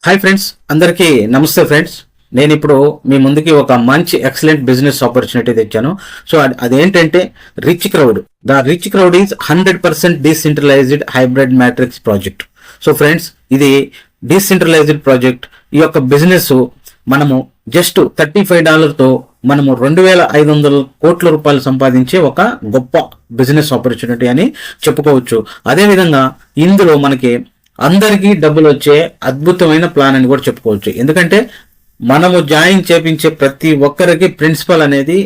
Hi friends, అందరికీ నమస్తే friends. నేను ఇప్పుడు మీ ముందుకి ఒక మంచి ఎక్సలెంట్ బిజినెస్ ఆపర్చునిటీ తెచ్చాను. సో అదేంటంటే rich crowd. The rich crowd is 100% decentralised hybrid matrix project. So friends, ఇది డీసెంట్రలైజ్డ్ ప్రాజెక్ట్. ఈ యొక్క బిజినెస్ మనము జస్ట్ $35తో మనము 2,500 కోట్ల రూపాయలు సంపాదించే ఒక గొప్ప బిజినెస్ ఆపర్చునిటీ అని చెప్పుకోవచ్చు. అదేవిధంగా ఇందులో మనకి అందరికీ డబ్బులు వచ్చే అద్భుతమైన ప్లాన్ అని కూడా చెప్పుకోవచ్చు. ఎందుకంటే మనము జాయిన్ చేపించే ప్రతి ఒక్కరికి ప్రిన్సిపల్ అనేది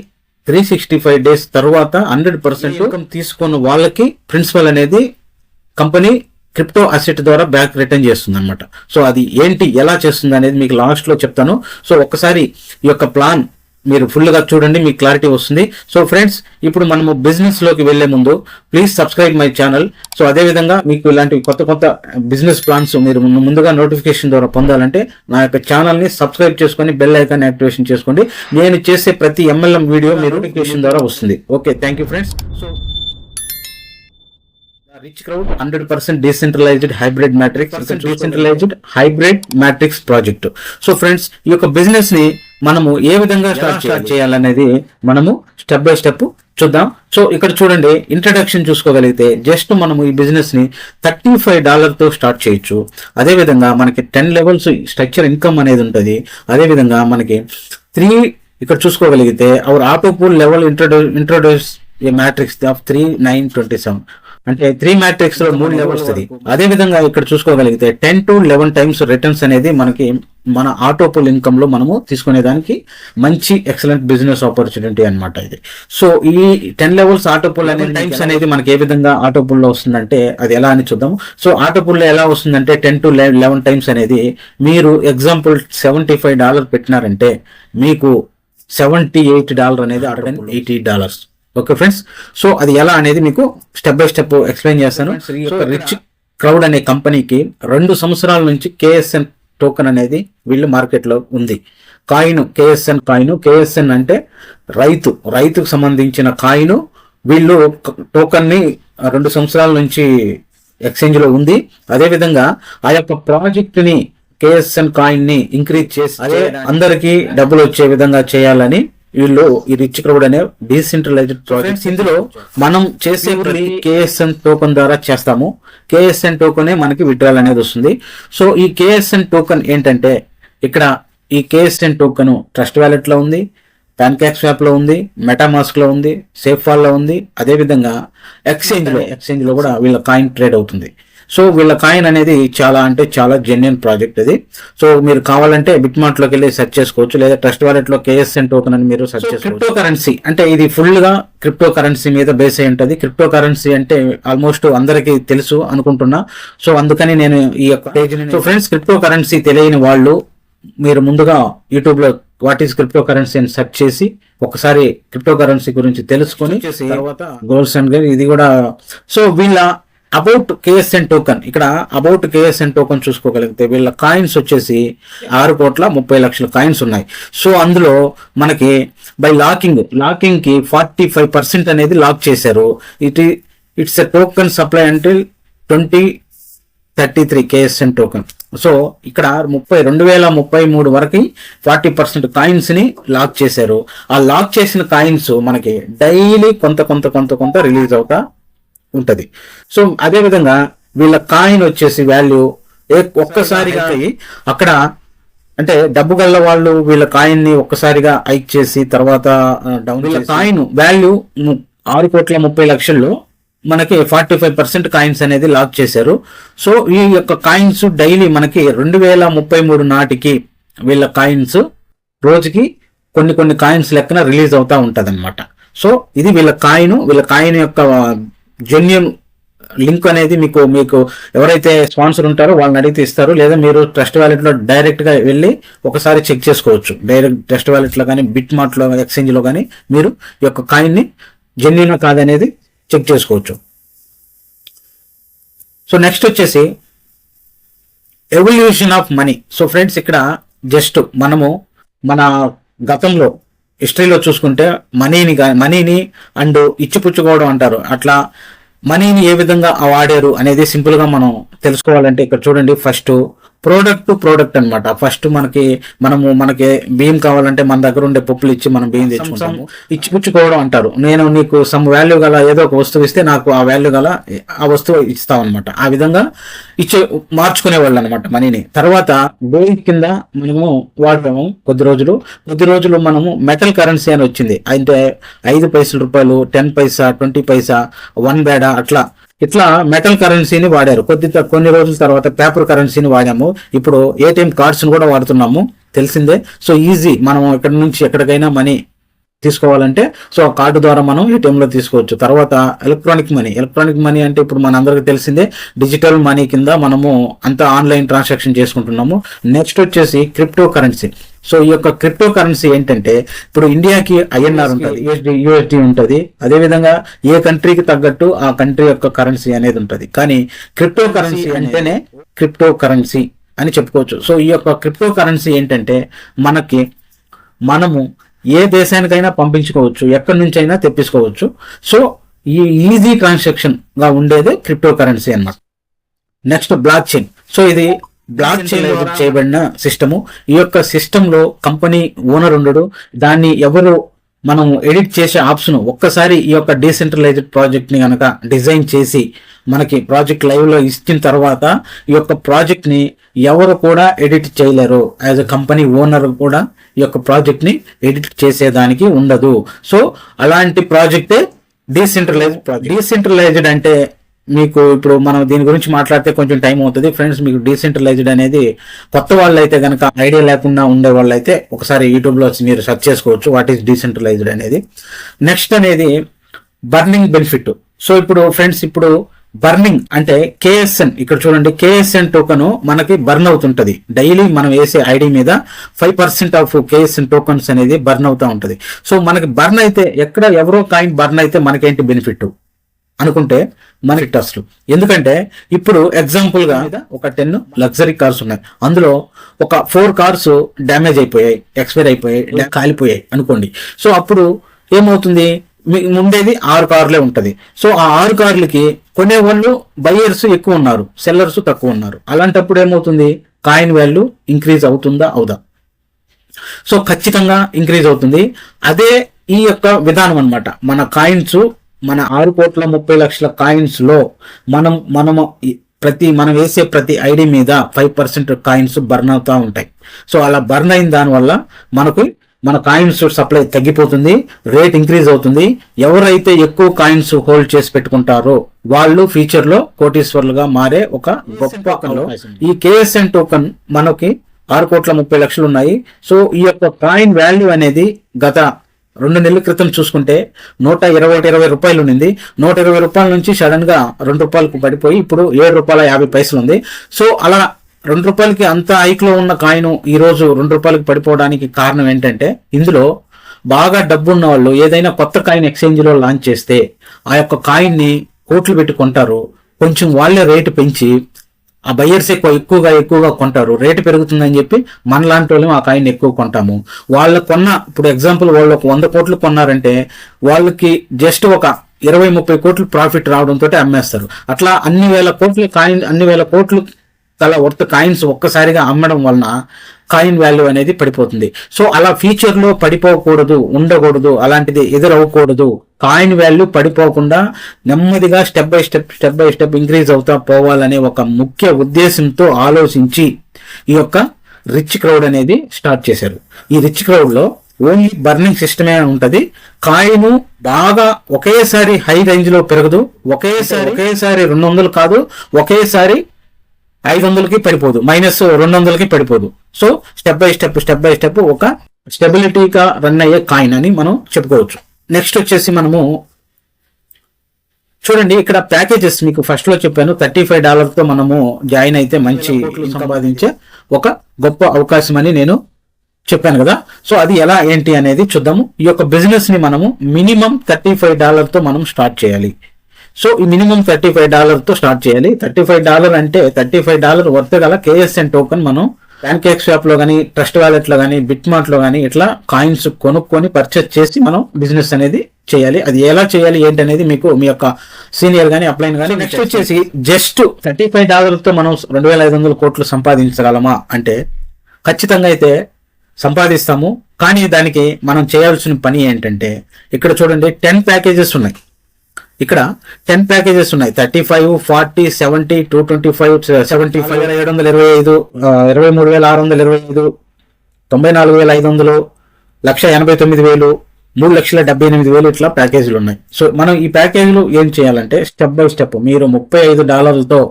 365 డేస్ తర్వాత 100% ఇన్కమ్ తీసుకున్న వాళ్ళకి ప్రిన్సిపల్ అనేది కంపెనీ క్రిప్టో అసెట్ ద్వారా బ్యాక్ రిటర్న్ చేస్తుంది అనమాట. సో అది ఏంటి, ఎలా చేస్తుంది అనేది మీకు లాస్ట్ లో చెప్తాను. సో ఒక్కసారి ఈ యొక్క ప్లాన్ మీరు ఫుల్గా చూడండి, మీకు క్లారిటీ వస్తుంది. సో ఫ్రెండ్స్, ఇప్పుడు మనము బిజినెస్ లోకి వెళ్లే ముందు please subscribe my channel. So అదేవిధంగా మీకు ఇలాంటి కొత్త బిజినెస్ ప్లాన్స్ మీరు ముందుగా నోటిఫికేషన్ ద్వారా పొందాలంటే నా యొక్క ఛానల్ని సబ్స్క్రైబ్ చేసుకొని బెల్ ఐకాన్ యాక్టివేషన్ చేసుకోండి. నేను చేసే ప్రతి MLM వీడియో మీ నోటిఫికేషన్ ద్వారా వస్తుంది. Okay, thank you friends. So rich crowd 100% decentralised hybrid matrix project. So friends, ఈ యొక్క బిజినెస్ ని మనము ఏ విధంగా స్టార్ట్ చేయాలనేది మనము స్టెప్ బై స్టెప్ చూద్దాం. సో ఇక్కడ చూడండి, ఇంట్రడక్షన్ చూసుకోగలిగితే జస్ట్ మనము ఈ బిజినెస్ ని $35తో స్టార్ట్ చేయొచ్చు. అదేవిధంగా మనకి 10 లెవెల్స్ స్ట్రక్చర్ ఇన్కమ్ అనేది ఉంటుంది. అదేవిధంగా మనకి 3 ఇక్కడ చూసుకోగలిగితే our auto pool level introduce a matrix of 3, 9, 27 అంటే 3 మ్యాట్రిక్స్ లో 3 లెవెల్స్ అది. అదే విధంగా ఇక్కడ చూసుకోగలిగితే 10 to 11 టైమ్స్ రిటర్న్స్ అనేది మనకి మన ఆటో పూల్ ఇన్కమ్ లో మనము తీసుకునే దానికి మంచి ఎక్సలెంట్ బిజినెస్ ఆపర్చునిటీ అనమాట ఇది. సో ఈ 10 లెవెల్స్ ఆటో పూల్ అనేది టైమ్స్ అనేది మనకి ఏ విధంగా ఆటో పూల్ లో వస్తుందంటే అది ఎలా అని చూద్దాం. సో ఆటో పూల్ లో ఎలా వస్తుందంటే 10 to 11 టైమ్స్ అనేది మీరు ఎగ్జాంపుల్ $75 పెట్టినారంటే మీకు $78 అనేది $180. ఓకే ఫ్రెండ్స్, సో అది ఎలా అనేది మీకు స్టెప్ బై స్టెప్ ఎక్స్ప్లెయిన్ చేస్తాను. సో రిచ్ క్రౌడ్ అనే కంపెనీకి 2 సంవత్సరాల నుంచి KSN టోకెన్ అనేది వీళ్ళు మార్కెట్లో ఉంది. KSN అంటే రైతుకు సంబంధించిన కాయిన్. వీళ్ళు టోకెన్ ని 2 సంవత్సరాల నుంచి ఎక్స్చేంజ్ లో ఉంది. అదేవిధంగా ఆ యొక్క ప్రాజెక్ట్ ని KSN కాయిన్ ని ఇంక్రీజ్ చేసి అదే అందరికీ డబ్బులు వచ్చే విధంగా చేయాలని వీళ్ళు ఈ రిచ్ క్రౌడ్ అనే డీసెంట్రలైజ్డ్ ప్రాజెక్ట్స్. ఇందులో మనం చేసే KSN టోకెన్ ద్వారా చేస్తాము. KSN టోకెన్ మనకి విత్డ్రాల్ అనేది వస్తుంది. సో ఈ KSN టోకెన్ ఏంటంటే ఇక్కడ ఈ KSN టోకెన్ ట్రస్ట్ వ్యాలెట్ లో ఉంది, ప్యాన్కేక్ స్వాప్ లో ఉంది, మెటామాస్క్ లో ఉంది, సేఫ్వాల్ లో ఉంది. అదేవిధంగా ఎక్స్చేంజ్ లో కూడా వీళ్ళ కాయిన్ ట్రేడ్ అవుతుంది. సో వీళ్ళ కాయిన్ అనేది చాలా జెన్యున్ ప్రాజెక్ట్ అది. సో మీరు కావాలంటే బిట్మార్ట్ లోకి వెళ్ళి సెర్చ్ చేసుకోవచ్చు, లేదా ట్రస్ట్ వాలెట్ లో KSN టోకెన్ అని మీరు సెర్చ్ చేసుకోవచ్చు. క్రిప్టో కరెన్సీ అంటే ఇది ఫుల్ గా క్రిప్టో కరెన్సీ మీద బేస్ అయి ఉంటుంది. క్రిప్టో కరెన్సీ అంటే ఆల్మోస్ట్ అందరికీ తెలుసు అనుకుంటున్నా. సో అందుకని నేను ఈ యొక్క page. So friends, crypto currency తెలియని వాళ్ళు మీరు ముందుగా యూట్యూబ్ లో వాట్ ఈస్ క్రిప్టో కరెన్సీ అని సెర్చ్ చేసి ఒకసారి క్రిప్టో కరెన్సీ గురించి తెలుసుకొని తర్వాత గోల్డ్స్ అండ్ ఇది కూడా. సో వీళ్ళ అబౌట్ KSN టోకెన్, ఇక్కడ అబౌట్ KSN టోకెన్ చూసుకోగలిగితే వీళ్ళ కాయిన్స్ వచ్చేసి 6,30,00,000 కాయిన్స్ ఉన్నాయి. సో అందులో మనకి బై లాకింగ్ కి 45% అనేది లాక్ చేశారు. ఇట్స్ ఎ టోకెన్ సప్లై అంటే 2033 KSN టోకెన్. సో ఇక్కడ 2033 వరకు 40% కాయిన్స్ ని లాక్ చేశారు. ఆ లాక్ చేసిన కాయిన్స్ మనకి డైలీ కొంత రిలీజ్ అవుతా ఉంటది. సో అదే విధంగా వీళ్ళ కాయిన్ వచ్చేసి వాల్యూ ఒక్కసారిగా అక్కడ అంటే డబ్బు గల్ల వాళ్ళు వీళ్ళ కాయిన్ ని ఒక్కసారిగా హైక్ చేసి తర్వాత డౌన్. వీళ్ళ కాయిన్ వాల్యూ 6,30,00,000 మనకి 45% కాయిన్స్ అనేది లాక్ చేశారు. సో ఈ యొక్క కాయిన్స్ డైలీ మనకి 2033 నాటికి వీళ్ళ కాయిన్స్ రోజుకి కొన్ని కాయిన్స్ లెక్కన రిలీజ్ అవుతా ఉంటది అనమాట. సో ఇది వీళ్ళ కాయిన్ యొక్క జెన్యూన్ లింక్ అనేది మీకు ఎవరైతే స్పాన్సర్ ఉంటారో వాళ్ళని అడిగితే ఇస్తారు, లేదా మీరు ట్రస్ట్ వ్యాలెట్ లో డైరెక్ట్ గా వెళ్ళి ఒకసారి చెక్ చేసుకోవచ్చు. డైరెక్ట్ ట్రస్ట్ వ్యాలెట్ లో కానీ బిట్మార్ట్ లో ఎక్స్చేంజ్ లో కానీ మీరు ఈ యొక్క కాయిన్ ని జెన్యూన్ కాదనేది చెక్ చేసుకోవచ్చు. సో నెక్స్ట్ వచ్చేసి evolution of money. So friends, ఇక్కడ జస్ట్ మనము మన గతంలో హిస్టరీలో చూసుకుంటే మనీని అండ్ ఇచ్చిపుచ్చుకోవడం అంటారు, అట్లా మనీని ఏ విధంగా వాడారు అనేది సింపుల్ గా మనం తెలుసుకోవాలంటే ఇక్కడ చూడండి. ఫస్ట్ ప్రోడక్ట్ అన్నమాట. ఫస్ట్ మనకి బియ్యం కావాలంటే మన దగ్గర ఉండే పప్పులు ఇచ్చి మనం బియ్యం తెచ్చుకుంటాము. ఇచ్చిపుచ్చుకోవడం అంటారు. నేను నీకు సమ్ వాల్యూ గల ఏదో ఒక వస్తువు ఇస్తే నాకు ఆ వాల్యూ గల ఆ వస్తువు ఇస్తాం అనమాట. ఆ విధంగా మార్చుకునే వాళ్ళు అనమాట మనీని. తర్వాత గోల్డ్ కింద మనము వాడతాము కొద్ది రోజులు మనము మెటల్ కరెన్సీ అని వచ్చింది. అంటే 5 పైసలు రూపాయలు, 10 పైసా, 20 పైసా, 1 బేడా ఇట్లా మెటల్ కరెన్సీని వాడారు. కొన్ని రోజుల తర్వాత పేపర్ కరెన్సీని వాడాము. ఇప్పుడు ఏటీఎం కార్డ్స్ కూడా వాడుతున్నాము, తెలిసిందే. సో ఈజీ, మనం ఇక్కడ నుంచి ఎక్కడికైనా మనీ తీసుకోవాలంటే సో ఆ కార్డు ద్వారా మనం ఏటీఎంలో తీసుకోవచ్చు. తర్వాత ఎలక్ట్రానిక్ మనీ అంటే ఇప్పుడు మన అందరికీ తెలిసిందే, డిజిటల్ మనీ కింద మనము అంతా ఆన్లైన్ ట్రాన్సాక్షన్ చేసుకుంటున్నాము. నెక్స్ట్ వచ్చేసి క్రిప్టో కరెన్సీ. సో ఈ యొక్క క్రిప్టో కరెన్సీ ఏంటంటే ఇప్పుడు ఇండియాకి ఐఎన్ఆర్ ఉంటుంది, యూఎస్డి ఉంటుంది. అదేవిధంగా ఏ కంట్రీకి తగ్గట్టు ఆ కంట్రీ యొక్క కరెన్సీ అనేది ఉంటుంది. కానీ క్రిప్టో కరెన్సీ అంటేనే క్రిప్టో కరెన్సీ అని చెప్పుకోవచ్చు. సో ఈ యొక్క క్రిప్టో కరెన్సీ ఏంటంటే మనము ఏ దేశానికైనా పంపించుకోవచ్చు, ఎక్కడి నుంచి అయినా తెప్పించుకోవచ్చు. సో ఈ ఈజీ ట్రాన్సాక్షన్ గా ఉండేదే క్రిప్టో కరెన్సీ అన్నమాట. Next block chain. సో ఇది బ్లాక్ చైన్ చేయబడిన సిస్టము. ఈ యొక్క సిస్టమ్ లో కంపెనీ ఓనర్ ఉండడు. దాన్ని ఎవరు మనం ఎడిట్ చేసే ఆప్షన్ ఒక్కసారి ఈ యొక్క డీసెంట్రలైజ్డ్ ప్రాజెక్ట్ ని కనుక డిజైన్ చేసి మనకి ప్రాజెక్ట్ లైవ్ లో ఇచ్చిన తర్వాత ఈ యొక్క ప్రాజెక్ట్ ని ఎవరు కూడా ఎడిట్ చేయలేరు. యాజ్ అ కంపెనీ ఓనర్ కూడా ఈ యొక్క ప్రాజెక్ట్ ని ఎడిట్ చేసేదానికి ఉండదు. సో అలాంటి ప్రాజెక్టే డీసెంట్రలైజ్డ్ అంటే మీకు ఇప్పుడు మనం దీని గురించి మాట్లాడితే కొంచెం టైం అవుతుంది ఫ్రెండ్స్. మీకు డీసెంట్రలైజ్డ్ అనేది కొత్త వాళ్ళు అయితే కనుక ఐడియా లేకుండా ఉండే వాళ్ళు అయితే ఒకసారి యూట్యూబ్లో మీరు సెర్చ్ చేసుకోవచ్చు వాట్ ఈస్ డీసెంట్రలైజ్డ్ అనేది. నెక్స్ట్ అనేది బర్నింగ్ బెనిఫిట్. సో ఇప్పుడు ఫ్రెండ్స్ బర్నింగ్ అంటే కేఎస్ఎన్, ఇక్కడ చూడండి కేఎస్ఎన్ టోకన్ మనకి బర్న్ అవుతుంటది. డైలీ మనం వేసే ఐడి మీద 5% ఆఫ్ కేఎస్ఎన్ టోకన్స్ అనేది బర్న్ అవుతా ఉంటది. సో మనకి బర్న్ అయితే ఎవరో కాయిన్ బర్న్ అయితే మనకేంటి బెనిఫిట్ అనుకుంటే మనకి అసలు, ఎందుకంటే ఇప్పుడు ఎగ్జాంపుల్ గా ఒక 10 లగ్జరీ కార్స్ ఉన్నాయి, అందులో ఒక 4 కార్స్ డ్యామేజ్ అయిపోయాయి, ఎక్స్పైర్ అయిపోయాయి, కాలిపోయాయి అనుకోండి. సో అప్పుడు ఏమవుతుంది, ఉండేది 6 కార్లే ఉంటది. సో ఆ 6 కార్లకి కొనేవాళ్ళు బయ్యర్స్ ఎక్కువ ఉన్నారు, సెల్లర్స్ తక్కువ ఉన్నారు. అలాంటప్పుడు ఏమవుతుంది, కాయిన్ వాల్యూ ఇంక్రీజ్ అవుతుందా అవుదా? సో ఖచ్చితంగా ఇంక్రీజ్ అవుతుంది. అదే ఈ యొక్క విధానం అన్నమాట. మన కాయిన్స్ మన 6,30,00,000 కాయిన్స్ లో మనం వేసే ప్రతి ఐడి మీద 5% కాయిన్స్ బర్న్ అవుతా ఉంటాయి. సో అలా బర్న్ అయిన దాని వల్ల మన కాయిన్స్ సప్లై తగ్గిపోతుంది, రేట్ ఇంక్రీజ్ అవుతుంది. ఎవరైతే ఎక్కువ కాయిన్స్ హోల్డ్ చేసి పెట్టుకుంటారో వాళ్ళు ఫ్యూచర్ లో కోటీశ్వర్లుగా మారే ఒక గొప్ప. ఈ కేఎస్ఎన్ టోకన్ మనకి 6,30,00,000 ఉన్నాయి. సో ఈ యొక్క కాయిన్ వాల్యూ అనేది గత 2 నెలల క్రితం చూసుకుంటే 120 రూపాయలు ఉంది. 120 రూపాయల నుంచి సడన్ గా 2 రూపాయలకు పడిపోయి ఇప్పుడు 7 రూపాయల 50 పైసలు ఉంది. సో అలా 2 రూపాయలకి అంత హైక్ లో ఉన్న కాయిన్ ఈ రోజు 2 రూపాయలకి పడిపోవడానికి కారణం ఏంటంటే, ఇందులో బాగా డబ్బు ఉన్న వాళ్ళు ఏదైనా కొత్త కాయిన్ ఎక్స్చేంజ్ లో లాంచ్ చేస్తే ఆ యొక్క కాయిన్ ని కోట్లు పెట్టి కొంటారు. కొంచెం వాళ్ళే రేటు పెంచి ఆ బయ్యర్స్ ఎక్కువగా కొంటారు. రేటు పెరుగుతుందని చెప్పి మనలాంటి వాళ్ళు ఆ కాయిన్ ఎక్కువ కొంటాము. ఇప్పుడు ఎగ్జాంపుల్ వాళ్ళు 100 కోట్లు కొన్నారంటే వాళ్ళకి జస్ట్ ఒక 20-30 కోట్లు ప్రాఫిట్ రావడంతో అమ్మేస్తారు. అట్లా అన్ని వేల కోట్లు గల వర్త్ కాయిన్స్ ఒక్కసారిగా అమ్మడం వలన కాయిన్ వాల్యూ అనేది పడిపోతుంది. సో అలా ఫ్యూచర్ లో పడిపోకూడదు, ఉండకూడదు, అలాంటిది ఎదురవ్వకూడదు. కాయిన్ వాల్యూ పడిపోకుండా నెమ్మదిగా స్టెప్ బై స్టెప్ ఇంక్రీజ్ అవుతా పోవాలనే ఒక ముఖ్య ఉద్దేశంతో ఆలోచించి ఈ యొక్క రిచ్ క్రౌడ్ అనేది స్టార్ట్ చేశారు. ఈ రిచ్ క్రౌడ్ లో ఓన్లీ బర్నింగ్ సిస్టమే ఉంటది. కాయిన్ బాగా ఒకేసారి హై రేంజ్ లో పెరగదు, ఒకేసారి 200 కాదు, ఒకేసారి 500కి పడిపోదు, -200కి పడిపోదు. సో స్టెప్ బై స్టెప్ ఒక స్టెబిలిటీగా రన్ అయ్యే కాయిన్ అని మనం చెప్పుకోవచ్చు. నెక్స్ట్ వచ్చేసి మనము చూడండి, ఇక్కడ ప్యాకేజెస్ మీకు ఫస్ట్ లో చెప్పాను, $35 తో మనము జాయిన్ అయితే మంచి సంపాదించే ఒక గొప్ప అవకాశం అని నేను చెప్పాను కదా. సో అది ఎలా ఏంటి అనేది చూద్దాము. ఈ యొక్క బిజినెస్ ని మనము మినిమం $35 తో మనం స్టార్ట్ చేయాలి. సో ఈ మినిమం $35 తో స్టార్ట్ చేయాలి. $35 అంటే $35 వర్త్ గల కేఎస్ఎన్ టోకెన్ మనం ప్యాన్కేక్ షాప్ లో కానీ, ట్రస్ట్ వాలెట్ లో కానీ, బిట్ మార్ట్ లో కానీ ఇట్లా కాయిన్స్ కొనుక్కొని పర్చేస్ చేసి మనం బిజినెస్ అనేది చేయాలి. అది ఎలా చేయాలి ఏంటి అనేది మీకు మీ యొక్క సీనియర్ కానీ అప్లైన్ కానీ. నెక్స్ట్ వచ్చేసి జస్ట్ $35తో మనం 2,500 కోట్లు సంపాదించగలమా అంటే ఖచ్చితంగా అయితే సంపాదిస్తాము. కానీ దానికి మనం చేయాల్సిన పని ఏంటంటే ఇక్కడ చూడండి 10 ప్యాకేజెస్ ఉన్నాయి. ఇక్కడ 10 ప్యాకేజెస్ ఉన్నాయి. 35, 40, 70, 225, 75, 725, 23,625, 94,500, 1,89,000, 3,78,000 ఇట్లా ప్యాకేజీలు ఉన్నాయి. సో మనం ఈ ప్యాకేజీలు ఏం చేయాలంటే స్టెప్ బై స్టెప్ మీరు $35తో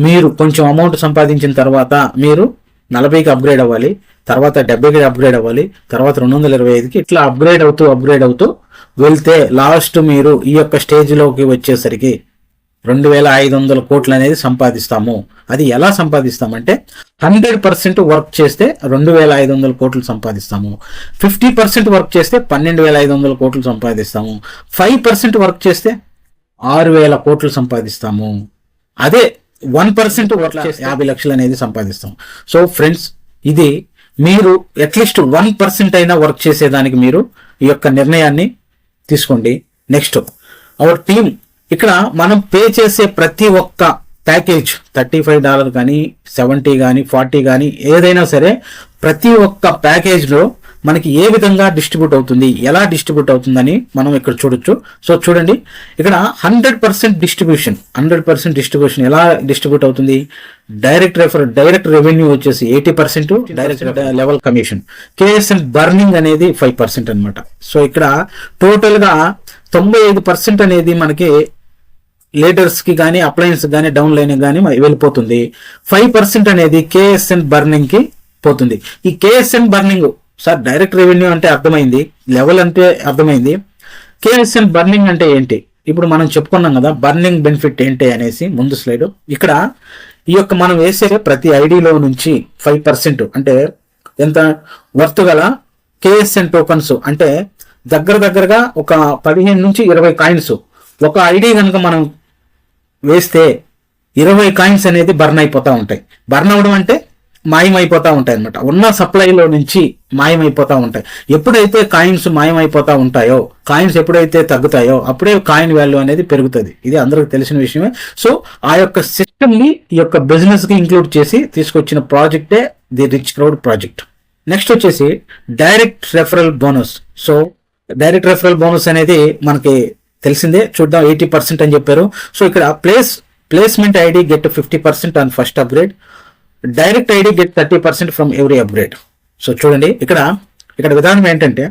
మీరు కొంచెం అమౌంట్ సంపాదించిన తర్వాత మీరు 40కి అప్గ్రేడ్ అవ్వాలి, తర్వాత 70కి అప్గ్రేడ్ అవ్వాలి, తర్వాత 225కి ఇట్లా అప్గ్రేడ్ అవుతూ వెళ్తే లాస్ట్ మీరు ఈ యొక్క స్టేజ్లోకి వచ్చేసరికి 2,500 కోట్లు అనేది సంపాదిస్తాము. అది ఎలా సంపాదిస్తామంటే 100% వర్క్ చేస్తే 2,500 కోట్లు సంపాదిస్తాము. 50% వర్క్ చేస్తే 12,500 కోట్లు సంపాదిస్తాము. 5% వర్క్ చేస్తే 6,000 కోట్లు సంపాదిస్తాము. అదే 1% వర్క్ చేస్తే 50 లక్షలు అనేది సంపాదిస్తాం. సో ఫ్రెండ్స్, ఇది మీరు అట్లీస్ట్ 1% అయినా వర్క్ చేసేదానికి మీరు ఈ యొక్క నిర్ణయాన్ని తీసుకోండి. నెక్స్ట్ అవర్ టీమ్, ఇక్కడ మనం పే చేసే ప్రతి ఒక్క ప్యాకేజ్ $35 కానీ, 70 కానీ, 40 కానీ ఏదైనా సరే ప్రతి ఒక్క ప్యాకేజ్లో మనకి ఏ విధంగా డిస్ట్రిబ్యూట్ అవుతుంది, ఎలా డిస్ట్రిబ్యూట్ అవుతుందని మనం ఇక్కడ చూడొచ్చు. సో చూడండి, ఇక్కడ 100% డిస్ట్రిబ్యూషన్ ఎలా డిస్ట్రిబ్యూట్ అవుతుంది. డైరెక్ట్ రెవెన్యూ వచ్చేసి 80%, direct level commission, KSN burning అనేది 5% అనమాట. సో ఇక్కడ టోటల్గా 95% అనేది మనకి లీడర్స్ కి కానీ, అప్లయన్స్ కానీ, డౌన్ లైన్ కానీ వెళ్ళిపోతుంది. 5% అనేది కేఎస్ఎన్ బర్నింగ్ కి పోతుంది. ఈ KSN burning sir direct revenue అంటే అర్థమైంది, లెవెల్ అంటే అర్థమైంది. కేఎస్ఎన్ బర్నింగ్ అంటే ఏంటి ఇప్పుడు మనం చెప్పుకున్నాం కదా. బర్నింగ్ బెనిఫిట్ ఏంటి అనేసి ముందు స్లైడ్. ఇక్కడ ఈ యొక్క మనం వేసే ప్రతి ఐడిలో నుంచి 5% అంటే ఎంత వర్త్ గల కేఎస్ఎన్ టోకన్స్ అంటే దగ్గరగా ఒక 15 నుంచి 20 కాయిన్స్ ఒక ఐడి కనుక మనం వేస్తే 20 కాయిన్స్ అనేది బర్న్ అయిపోతూ ఉంటాయి. బర్న్ అవడం అంటే మాయమైపోతూ ఉంటాయి అనమాట. ఉన్న సప్లైలో నుంచి మాయమైపోతూ ఉంటాయి. ఎప్పుడైతే కాయిన్స్ మాయమైపోతూ ఉంటాయో, కాయిన్స్ ఎప్పుడైతే తగ్గుతాయో అప్పుడే కాయిన్ వాల్యూ అనేది పెరుగుతుంది. ఇది అందరికి తెలిసిన విషయమే. సో ఆ యొక్క సిస్టమ్ ని ఈ యొక్క బిజినెస్ కి ఇంక్లూడ్ చేసి తీసుకొచ్చిన ప్రాజెక్టే the rich crowd project. Next వచ్చేసి direct referral bonus. So direct referral bonus అనేది మనకి తెలిసిందే. చూద్దాం, 80% అని చెప్పారు. సో ఇక్కడ placement ID get 50% on first upgrade, direct ID get 30% from every upgrade. So చూడండి, ఇక్కడ విధానం ఏంటంటే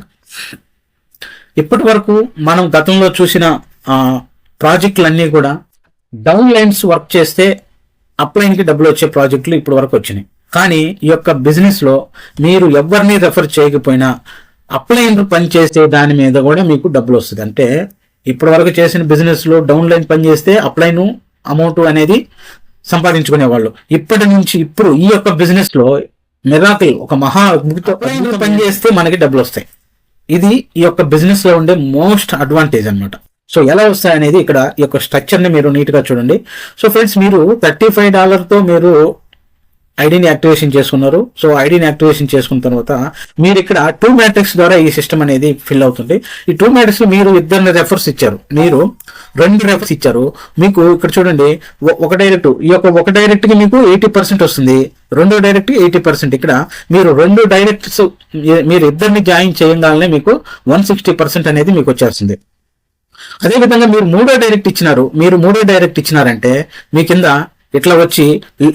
ఇప్పటి వరకు మనం గతంలో చూసిన ప్రాజెక్టులన్నీ కూడా డౌన్ లైన్స్ వర్క్ చేస్తే అప్లైన్కి డబ్బులు వచ్చే ప్రాజెక్టులు ఇప్పటి వరకు వచ్చినాయి. కానీ ఈ యొక్క బిజినెస్లో మీరు ఎవరిని రెఫర్ చేయకపోయినా అప్లైన్ పనిచేసే దాని మీద కూడా మీకు డబ్బులు వస్తుంది. అంటే ఇప్పటి వరకు చేసిన బిజినెస్లో డౌన్ లైన్ పనిచేస్తే అప్లైన్ అమౌంట్ అనేది సంపాదించుకునేవాళ్ళు. ఇప్పటి నుంచి ఇప్పుడు ఈ యొక్క బిజినెస్ లో మిరాకిల్ ఒక మహా పని చేస్తే మనకి డబ్బులు వస్తాయి. ఇది ఈ యొక్క బిజినెస్ లో ఉండే మోస్ట్ అడ్వాంటేజ్ అనమాట. సో ఎలా వస్తాయి అనేది ఇక్కడ ఈ యొక్క స్ట్రక్చర్ ని మీరు నీట్ గా చూడండి. సో ఫ్రెండ్స్, మీరు $35తో మీరు ఐడిని యాక్టివేషన్ చేసుకున్నారు. సో ఐడిని యాక్టివేషన్ చేసుకున్న తర్వాత మీరు ఇక్కడ 2 మ్యాట్రిక్స్ ద్వారా ఈ సిస్టమ్ అనేది ఫిల్ అవుతుంది. ఈ 2 మ్యాట్రిక్స్ లో మీరు 2 రెఫర్స్ ఇచ్చారు, మీరు 2 రెఫర్స్ ఇచ్చారు. మీకు ఇక్కడ చూడండి, ఒక డైరెక్ట్, ఈ యొక్క ఒక డైరెక్ట్ కి మీకు 80% వస్తుంది, 2 డైరెక్ట్ 80%. ఇక్కడ మీరు 2 డైరెక్ట్స్ మీరు ఇద్దరిని జాయిన్ చేయగానే మీకు 160% అనేది మీకు వచ్చేస్తుంది. అదేవిధంగా మీరు 3వ డైరెక్ట్ ఇచ్చినారు. మీరు 3వ డైరెక్ట్ ఇచ్చినారంటే మీ కింద ఇట్లా వచ్చి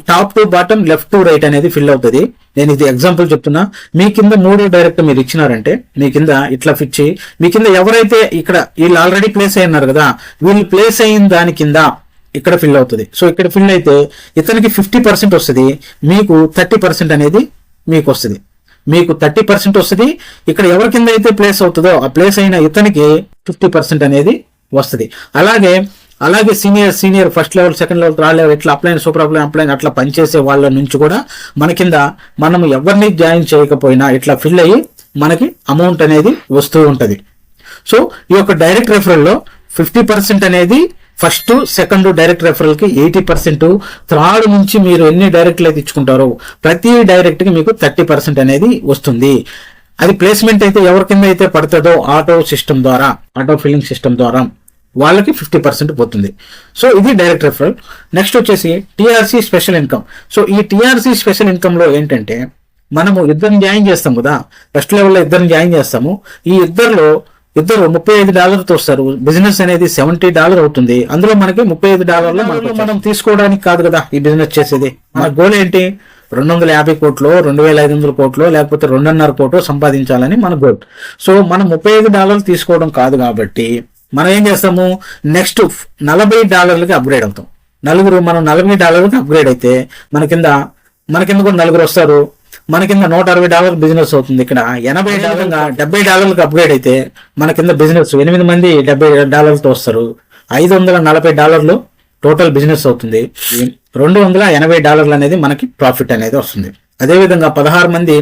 top to bottom, left to right అనేది ఫిల్ అవుతుంది. నేను ఇది ఎగ్జాంపుల్ చెప్తున్నా. మీ కింద 3వ డైరెక్ట్ మీరు ఇచ్చినారంటే మీ కింద ఇట్లా ఫిచ్చి మీ కింద ఎవరైతే ఇక్కడ వీళ్ళు ఆల్రెడీ ప్లేస్ అయినారు కదా, వీళ్ళు ప్లేస్ అయిన దాని కింద ఇక్కడ ఫిల్ అవుతుంది. సో ఇక్కడ ఫిల్ అయితే ఇతనికి 50% వస్తుంది, మీకు 30% అనేది మీకు వస్తుంది. మీకు 30% వస్తుంది. ఇక్కడ ఎవరి కింద అయితే ప్లేస్ అవుతుందో ఆ ప్లేస్ అయిన ఇతనికి 50% అనేది వస్తుంది. అలాగే senior first level, second level, third level ఇట్లా అప్లైన్, సూపర్ అప్లైన్ అట్లా పనిచేసే వాళ్ళ నుంచి కూడా మన కింద మనం ఎవరిని జాయిన్ చేయకపోయినా ఇట్లా ఫిల్ అయ్యి మనకి అమౌంట్ అనేది వస్తూ ఉంటుంది. సో ఈ యొక్క డైరెక్ట్ రెఫరల్లో 50% అనేది ఫస్ట్ సెకండ్ డైరెక్ట్ రెఫరల్ కి 80%, థర్డ్ నుంచి మీరు ఎన్ని డైరెక్ట్లు అయితే ఇచ్చుకుంటారో ప్రతి డైరెక్ట్ కి మీకు 30% అనేది వస్తుంది. అది ప్లేస్మెంట్ అయితే ఎవరి కింద అయితే పడుతుందో ఆటో ఫిల్లింగ్ సిస్టమ్ ద్వారా వాళ్ళకి 50% పోతుంది. సో ఇది డైరెక్ట్ రెఫరల్. నెక్స్ట్ వచ్చేసి టీఆర్సీ స్పెషల్ ఇన్కమ్. సో ఈ టీఆర్సీ స్పెషల్ ఇన్కమ్ లో ఏంటంటే మనము ఇద్దరిని జాయిన్ చేస్తాం కదా, ఫస్ట్ లెవెల్లో ఇద్దరిని జాయిన్ చేస్తాము. ఈ ఇద్దరు $35తో వస్తారు. బిజినెస్ అనేది $70 అవుతుంది. అందులో మనకి $35 మనం తీసుకోవడానికి కాదు కదా ఈ బిజినెస్ చేసేది. మన గోల్ ఏంటి? 250 కోట్లు, 2500 కోట్లు, లేకపోతే 2.5 కోట్లు సంపాదించాలని మన గోల్. సో మనం $35 తీసుకోవడం కాదు కాబట్టి మనం ఏం చేస్తాము, నెక్స్ట్ $40కి అప్గ్రేడ్ అవుతాం. మనం $40కి అప్గ్రేడ్ అయితే మన కింద కూడా నలుగురు వస్తారు. మన కింద $160 బిజినెస్ అవుతుంది. ఇక్కడ $70కి అప్గ్రేడ్ అయితే మన కింద బిజినెస్ 8 మంది $70తో వస్తారు. $540 టోటల్ బిజినెస్ అవుతుంది. $280 అనేది మనకి ప్రాఫిట్ అనేది వస్తుంది. అదేవిధంగా 16 మంది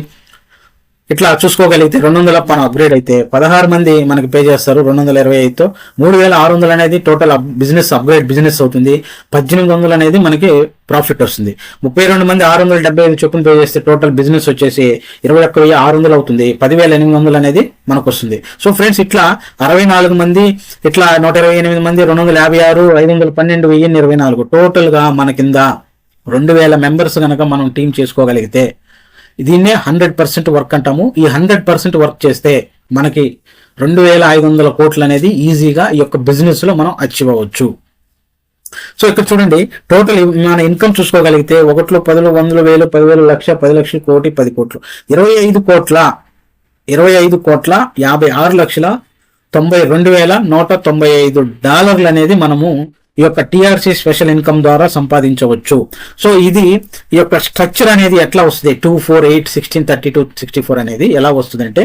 ఇట్లా చూసుకోగలిగితే 200 మనం అప్గ్రేడ్ అయితే 16 మంది మనకి పే చేస్తారు. 225తో 3600 అనేది టోటల్ అప్గ్రేడ్ బిజినెస్ అవుతుంది. 1800 అనేది మనకి ప్రాఫిట్ వస్తుంది. 32 మంది 675 చొప్పున పే చేస్తే టోటల్ బిజినెస్ వచ్చేసి 21,600 అవుతుంది. 10,800 అనేది మనకు వస్తుంది. సో ఫ్రెండ్స్ ఇట్లా 64 మంది, ఇట్లా 128 మంది, 256, 512, 1024 టోటల్ గా మన కింద 2000 మెంబర్స్ కనుక మనం టీం చేసుకోగలిగితే దీన్నే 100% వర్క్ అంటాము. ఈ 100% వర్క్ చేస్తే మనకి 2500 కోట్లు అనేది ఈజీగా ఈ యొక్క బిజినెస్ లో మనం అచీవ్ అవ్వచ్చు. సో ఇక్కడ చూడండి, టోటల్ మన ఇన్కమ్ చూసుకోగలిగితే 1, 10, 100, 1000, 10,000, లక్ష, 10 లక్షలు, కోటి, 10 కోట్లు, 25 కోట్ల 56,92,195 అనేది మనము ఈ యొక్క టీఆర్సీ స్పెషల్ ఇన్కమ్ ద్వారా సంపాదించవచ్చు. సో ఇది ఈ యొక్క స్ట్రక్చర్ అనేది ఎట్లా వస్తుంది, 2, 4, 8, 16, 32, 64 అనేది ఎలా వస్తుంది అంటే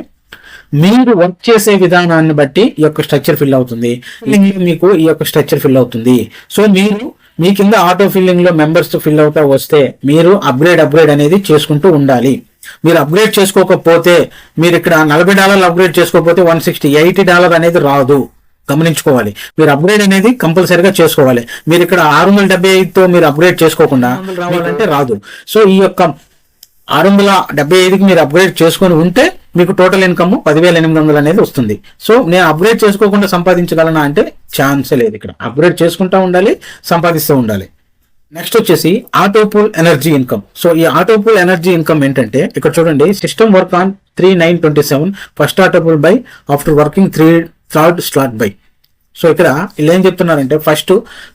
మీరు వర్క్ చేసే విధానాన్ని బట్టి ఈ యొక్క స్ట్రక్చర్ ఫిల్ అవుతుంది. మీకు ఈ యొక్క స్ట్రక్చర్ ఫిల్ అవుతుంది. సో మీరు మీ కింద ఆటో ఫిల్లింగ్ లో మెంబర్స్ ఫిల్ అవుతా వస్తే మీరు అప్గ్రేడ్ అనేది చేసుకుంటూ ఉండాలి. మీరు అప్గ్రేడ్ చేసుకోకపోతే, మీరు ఇక్కడ $40 అప్గ్రేడ్ చేసుకోకపోతే $160, $80 అనేది రాదు. గమనించుకోవాలి. మీరు అప్గ్రేడ్ అనేది కంపల్సరీగా చేసుకోవాలి. మీరు ఇక్కడ 675తో మీరు అప్గ్రేడ్ చేసుకోకుండా రావాలంటే రాదు. సో ఈ యొక్క 675కి మీరు అప్గ్రేడ్ చేసుకొని ఉంటే మీకు టోటల్ ఇన్కమ్ 10,800 అనేది వస్తుంది. సో నేను అప్గ్రేడ్ చేసుకోకుండా సంపాదించగలనా అంటే ఛాన్సే లేదు. ఇక్కడ అప్గ్రేడ్ చేసుకుంటా ఉండాలి, సంపాదిస్తూ ఉండాలి. నెక్స్ట్ వచ్చేసి ఆటోపూల్ ఎనర్జీ ఇన్కమ్. సో ఈ ఆటోపూల్ ఎనర్జీ ఇన్కమ్ ఏంటంటే ఇక్కడ చూడండి, system work on 3/9/27 first auto pool buy after working third slot buy. So ఇక్కడ వీళ్ళు ఏం చెప్తున్నారంటే ఫస్ట్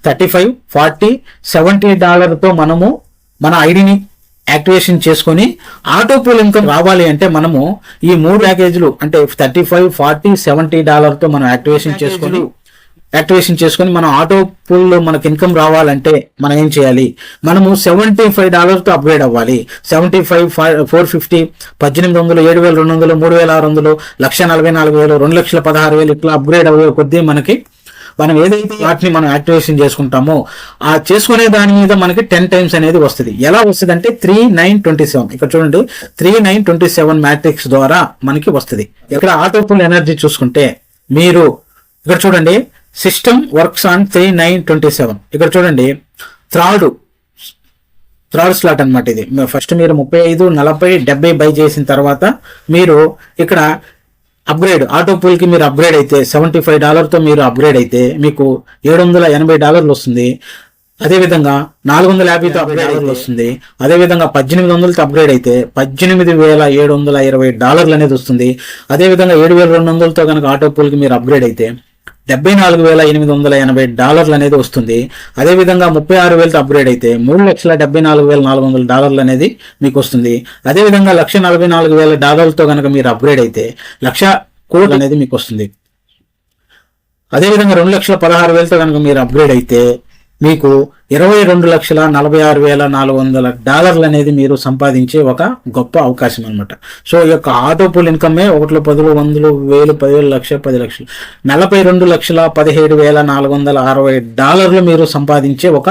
$35, $40, $70తో మనము మన ఐడిని యాక్టివేషన్ చేసుకొని ఆటోపూల్ ఇన్కమ్ రావాలి అంటే మనము ఈ 3 ప్యాకేజీలు అంటే $35, $40, $70తో మనం యాక్టివేషన్ చేసుకొని మనం ఆటో పూల్ లో మనకి ఇన్కమ్ రావాలంటే మనం ఏం చేయాలి, మనము $75తో అప్గ్రేడ్ అవ్వాలి. 75, 450, 1800, 7200, 3600, 1,44,000, 2,16,000 ఇట్లా అప్గ్రేడ్ అవ్వే కొద్దీ మనం ఏదైతే వాటిని మనం యాక్టివేషన్ చేసుకుంటామో ఆ చేసుకునే దాని మీద మనకి 10 టైమ్స్ అనేది వస్తుంది. ఎలా వస్తుంది అంటే 3/9/27 ఇక్కడ చూడండి, 3/9/27 మ్యాట్రిక్స్ ద్వారా మనకి వస్తుంది. ఇక్కడ ఆటోపూల్ ఎనర్జీ చూసుకుంటే మీరు ఇక్కడ చూడండి, సిస్టమ్ వర్క్స్ ఆన్ 3/9/27 ఇక్కడ చూడండి, థర్డ్ స్లాట్ అనమాట. ఇది ఫస్ట్ మీరు 35, 40, 70 బై చేసిన తర్వాత మీరు ఇక్కడ అప్గ్రేడ్ ఆటోపూల్ కి మీరు అప్గ్రేడ్ అయితే $75తో మీరు అప్గ్రేడ్ అయితే మీకు $780 వస్తుంది. అదేవిధంగా 450తో అప్గ్రేడ్ వస్తుంది. అదేవిధంగా 1800తో అప్గ్రేడ్ అయితే $18,720 అనేది వస్తుంది. అదేవిధంగా 7,200తో కనుక ఆటోపూల్ కి మీరు అప్గ్రేడ్ అయితే $74,880 అనేది వస్తుంది. అదేవిధంగా 36,000తో అప్గ్రేడ్ అయితే $3,74,400 అనేది మీకు వస్తుంది. అదేవిధంగా $1,44,000తో కనుక మీరు అప్గ్రేడ్ అయితే $1,00,000 కోట్లు అనేది మీకు వస్తుంది. అదేవిధంగా 2,16,000తో కనుక మీరు అప్గ్రేడ్ అయితే మీకు $22,46,400 అనేది మీరు సంపాదించే ఒక గొప్ప అవకాశం అనమాట. సో ఈ యొక్క ఆటోపూల్ ఇన్కమే 1, 10, 100, 1000, 10,000, 1,00,000, 10 లక్షలు, $42,17,460 మీరు సంపాదించే ఒక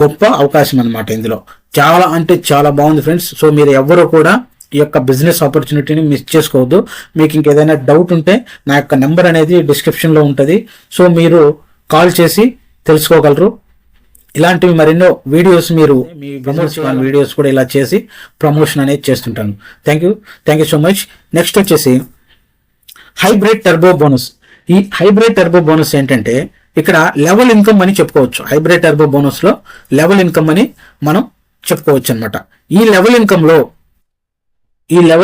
గొప్ప అవకాశం అనమాట. ఇందులో చాలా అంటే చాలా బాగుంది ఫ్రెండ్స్. సో మీరు ఎవ్వరూ కూడా ఈ యొక్క బిజినెస్ ఆపర్చునిటీని మిస్ చేసుకోవద్దు. మీకు ఇంకేదైనా డౌట్ ఉంటే నా యొక్క నెంబర్ అనేది డిస్క్రిప్షన్లో ఉంటుంది. సో మీరు కాల్ చేసి తెలుసుకోగలరు. ఇలాంటివి మరెన్నో వీడియోస్ మీరు ప్రమోషన్ వీడియోస్ కూడా ఇలా చేసి ప్రమోషన్ అనేది చేస్తుంటాను. Thank you so much. Next వచ్చేసి హైబ్రిడ్ టర్బో బోనస్. ఈ హైబ్రిడ్ టర్బో బోనస్ ఏంటంటే ఇక్కడ లెవెల్ ఇన్కమ్ అని చెప్పుకోవచ్చు. హైబ్రిడ్ టర్బో బోనస్ లో లెవెల్ ఇన్కమ్ అని మనం చెప్పుకోవచ్చు అనమాట. ఈ లెవెల్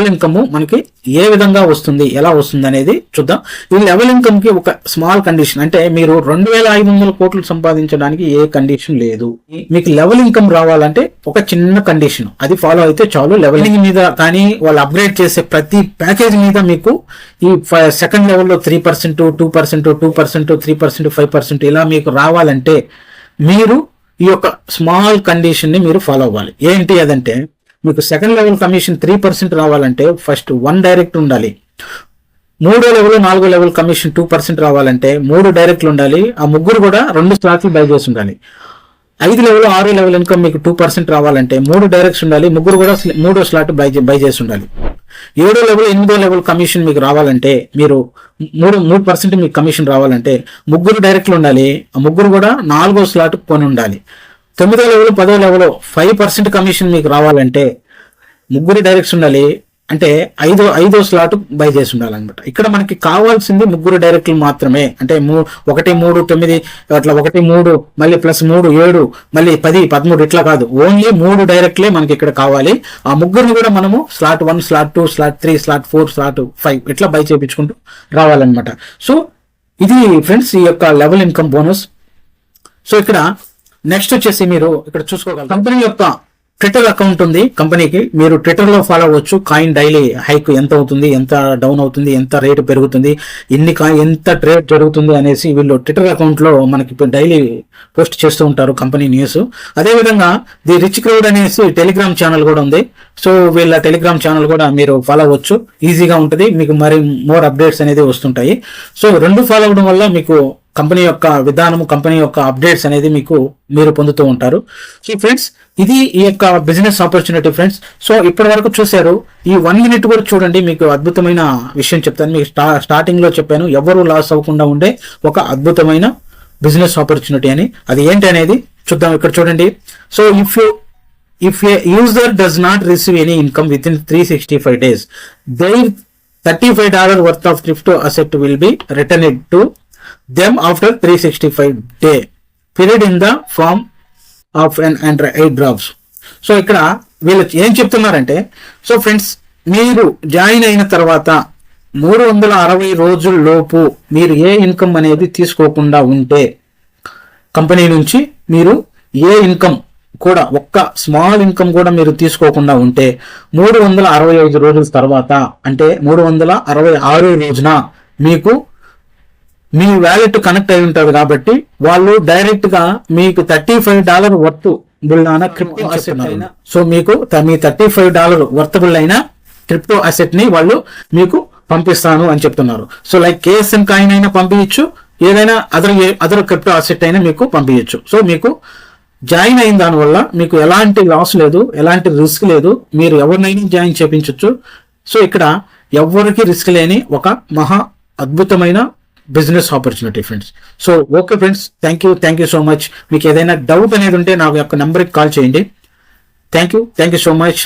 ఇన్కమ్ మనకి ఏ విధంగా వస్తుంది, ఎలా వస్తుంది అనేది చూద్దాం. ఈ లెవెల్ ఇన్కమ్ కి ఒక స్మాల్ కండిషన్, అంటే మీరు 2500 కోట్లు సంపాదించడానికి ఏ కండిషన్ లేదు. మీకు లెవెల్ ఇన్కమ్ రావాలంటే ఒక చిన్న కండిషన్, అది ఫాలో అయితే చాలు. లెవెలింగ్ మీద కానీ వాళ్ళు అప్గ్రేడ్ చేసే ప్రతి ప్యాకేజ్ మీద మీకు ఈ సెకండ్ లెవెల్లో 3%, 2%, 2%, 3%, 5% ఇలా మీకు రావాలంటే మీరు ఈ యొక్క స్మాల్ కండిషన్ ని మీరు ఫాలో అవ్వాలి. ఏంటి అదంటే, మీకు సెకండ్ లెవెల్ కమిషన్ 3% రావాలంటే ఫస్ట్ 1 డైరెక్ట్ ఉండాలి. 3వ లెవెల్ 4వ లెవెల్ కమిషన్ 2% రావాలంటే 3 డైరెక్ట్లు ఉండాలి. ఆ ముగ్గురు కూడా 2 స్లాట్లు బై చేసి ఉండాలి. 5 లెవెల్ 6 లెవెల్ ఇన్కమ్ మీకు 2% రావాలంటే 3 డైరెక్ట్స్ ఉండాలి, ముగ్గురు కూడా 3వ స్లాట్ బై చేసి ఉండాలి. 7వ లెవెల్ 8వ లెవెల్ కమిషన్ మీకు రావాలంటే మీరు 3% మీకు కమిషన్ రావాలంటే ముగ్గురు డైరెక్ట్లు ఉండాలి, ఆ ముగ్గురు కూడా 4వ స్లాట్ కొని ఉండాలి. 9వ లెవెల్ 10వ లెవెల్ 5% కమిషన్ మీకు రావాలంటే ముగ్గురు డైరెక్ట్స్ ఉండాలి, అంటే 5వ స్లాట్ బై చేసి ఉండాలన్నమాట. ఇక్కడ మనకి కావాల్సింది ముగ్గురు డైరెక్ట్లు మాత్రమే. అంటే 1, 3, 9 అట్లా 1, 3 మళ్ళీ +3, 7 మళ్ళీ 10, 13 ఇట్లా కాదు. ఓన్లీ 3 డైరెక్ట్లే మనకి ఇక్కడ కావాలి. ఆ ముగ్గురిని కూడా మనము slot 1, slot 2, slot 3, slot 4, slot 5 ఇట్లా బై చేయించుకుంటూ రావాలన్నమాట. సో ఇది ఫ్రెండ్స్ ఈ యొక్క లెవెల్ ఇన్కమ్ బోనస్. సో ఇక్కడ నెక్స్ట్ వచ్చేసి మీరు ఇక్కడ చూసుకోగలరు, కంపెనీ యొక్క ట్విట్టర్ అకౌంట్ ఉంది కంపెనీకి. మీరు ట్విట్టర్ లో ఫాలో అవ్వచ్చు. కాయిన్ డైలీ హైక్ ఎంత అవుతుంది, ఎంత డౌన్ అవుతుంది, ఎంత రేటు పెరుగుతుంది, ఎంత ట్రేడ్ జరుగుతుంది అనేసి వీళ్ళు ట్విట్టర్ అకౌంట్ లో మనకి డైలీ పోస్ట్ చేస్తూ ఉంటారు కంపెనీ న్యూస్. అదేవిధంగా ది రిచ్ క్రౌడ్ అనేసి టెలిగ్రామ్ ఛానల్ కూడా ఉంది. సో వీళ్ళ టెలిగ్రామ్ ఛానల్ కూడా మీరు ఫాలో అవ్వచ్చు. ఈజీగా ఉంటుంది, మీకు మరి మోర్ అప్డేట్స్ అనేది వస్తుంటాయి. సో 2 ఫాలో అవ్వడం వల్ల మీకు కంపెనీ యొక్క విధానము, కంపెనీ యొక్క అప్డేట్స్ అనేది మీరు పొందుతూ ఉంటారు. సో ఫ్రెండ్స్ ఇది ఈ యొక్క బిజినెస్ ఆపర్చునిటీ ఫ్రెండ్స్. సో ఇప్పటి వరకు చూశారు. ఈ 1 మినిట్ కూడా చూడండి, మీకు అద్భుతమైన విషయం చెప్తాను. మీకు స్టార్టింగ్ లో చెప్పాను, ఎవరు లాస్ అవ్వకుండా ఉండే ఒక అద్భుతమైన బిజినెస్ ఆపర్చునిటీ అని. అది ఏంటి అనేది చూద్దాం. ఇక్కడ చూడండి. So if a user does not receive any income within 365 days, their $35 worth of crypto asset will be returned to them after 365 day period in the form of an airdrops. So ఇక్కడ వీళ్ళు ఏం చెప్తున్నారంటే, so friends మీరు join అయిన తర్వాత 360 రోజుల లోపు మీరు ఏ ఇన్కమ్ అనేది తీసుకోకుండా ఉంటే, కంపెనీ నుంచి మీరు ఏ ఇన్కమ్ కూడా ఒక్క స్మాల్ ఇన్కమ్ కూడా మీరు తీసుకోకుండా ఉంటే 365 రోజుల తర్వాత, అంటే 366 రోజున మీకు మీ వ్యాలెట్ కనెక్ట్ అయి ఉంటుంది కాబట్టి వాళ్ళు డైరెక్ట్ గా మీకు $35 వర్తబుల్ అయిన క్రిప్టో అసెట్ అయినా, సో మీకు మీ $35 వర్తబుల్ అయిన క్రిప్టో అసెట్ ని వాళ్ళు మీకు పంపిస్తాను అని చెప్తున్నారు. సో లైక్ KSM కాయిన్ అయినా పంపించచ్చు, ఏదైనా అదర్ క్రిప్టో అసెట్ అయినా మీకు పంపించచ్చు. సో మీకు జాయిన్ అయిన దానివల్ల మీకు ఎలాంటి లాస్ లేదు, ఎలాంటి రిస్క్ లేదు. మీరు ఎవరినైనా జాయిన్ చేయించవచ్చు. సో ఇక్కడ ఎవరికి రిస్క్ లేని ఒక మహా అద్భుతమైన business opportunity friends. So okay friends, thank you so much. మీకు ఏదైనా డౌట్ అనేది ఉంటే నా యొక్క నెంబర్కి కాల్ చేయండి. Thank you so much.